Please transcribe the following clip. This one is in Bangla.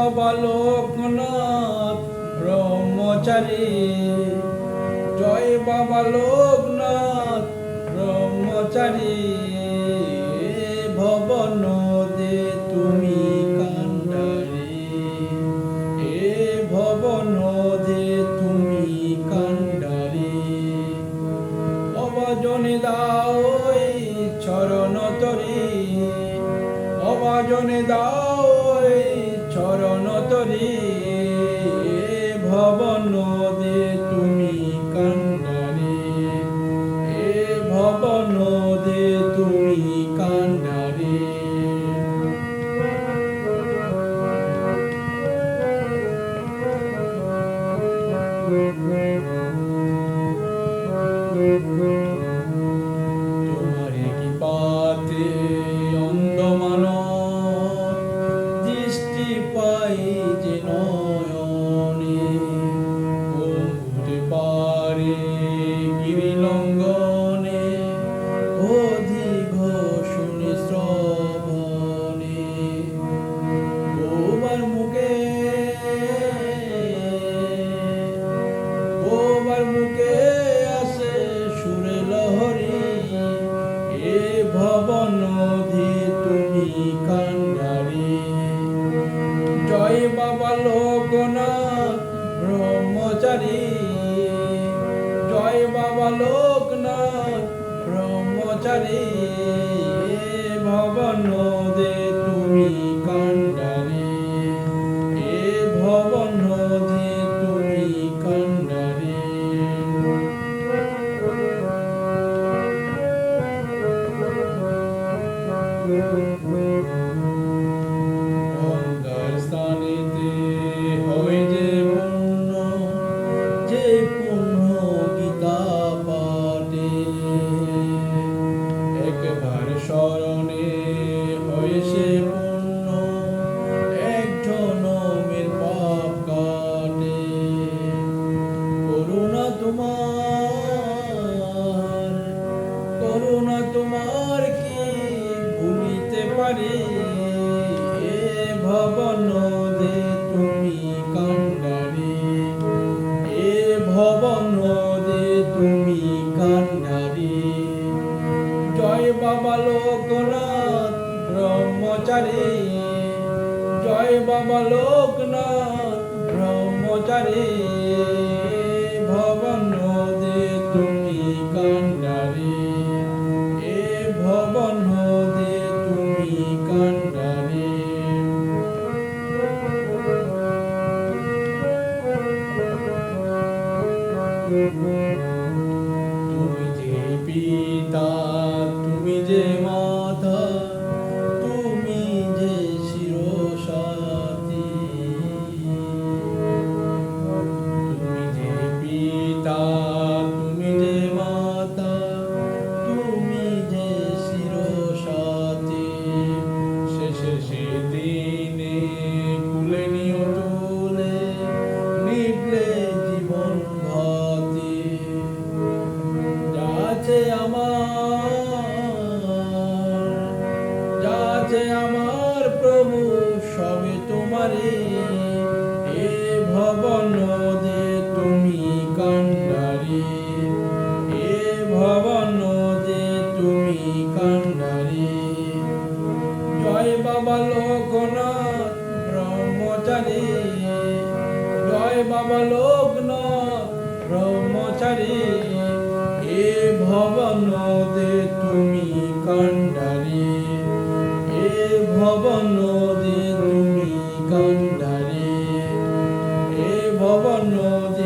বাবা লোকনাথ ব্রহ্মচারী, জয় বাবা লোকনাথ ব্রহ্মচারী। ভব নদে তুমি কান্ডারি, এ ভব নদে তুমি কান্ডারি। অবাজনে দাও এই চরণ তরি, অবাজনে দাও এই চরণ তরি। ভব নদে তুমি কান্ডারি, এ ভব নদে তুমি কান্ডারি। তোমারে কি পাতে অন্ধ মানব দৃষ্টি পাই যে নয়নে, পঙ্গুতে পারে গিরি লঙ্ঘনে, অধিক শুনে শ্রবণে। বোবার মুখে আসে সুরে লহরী, এ ভব নদী তুমি কান্ডারি। জয় বাবা লোকনাথ ব্রহ্মচারী, জয় বাবা লোকনাথ ব্রহ্মচারী। ভব নদে তুমি কান্ডারি, এ ভব নদে তুমি কান্ডারি। গঙ্গার স্থানেতে হয় যে পুণ্য, যে পুণ্য গীতা পাঠে। একবার স্মরণে হয় সে পুণ্য, এক জনমের পাপ কাটে। করুণা তোমার কি ভুলিতে পারি, এ ভব নদে তুমি কান্ডারি, এ ভব নদে তুমি কান্ডারি। জয় বাবা লোকনাথ ব্রহ্মচারী, জয় বাবা লোকনাথ ব্রহ্মচারী। ভব নদে তুমি কান্ডারি, এ ভব নদে তুমি কান্ডারি। তুমি যে পিতা, তুমি যে মাতা, তুমি যে শিরসাতি। তুমি যে পিতা, তুমি যে মাতা, তুমি যে শিরসাতি। শেষে সেদিনে কুলে নিও তুলে, নিভলে জীবন ঘাতি। যাচ্ছে আমার প্রভু সবে তোমারে, এ ভব নদে তুমি কান্ডারি, এ ভব নদে তুমি কান্ডারি। জয় বাবা লোকনাথ ব্রহ্মচারী, জয় বাবা লোকনাথ ব্রহ্মচারী। এ ভব নদে তুমি কান্ডারি, এ ভব নদে তুমি কান্ডারি, এ ভব নদে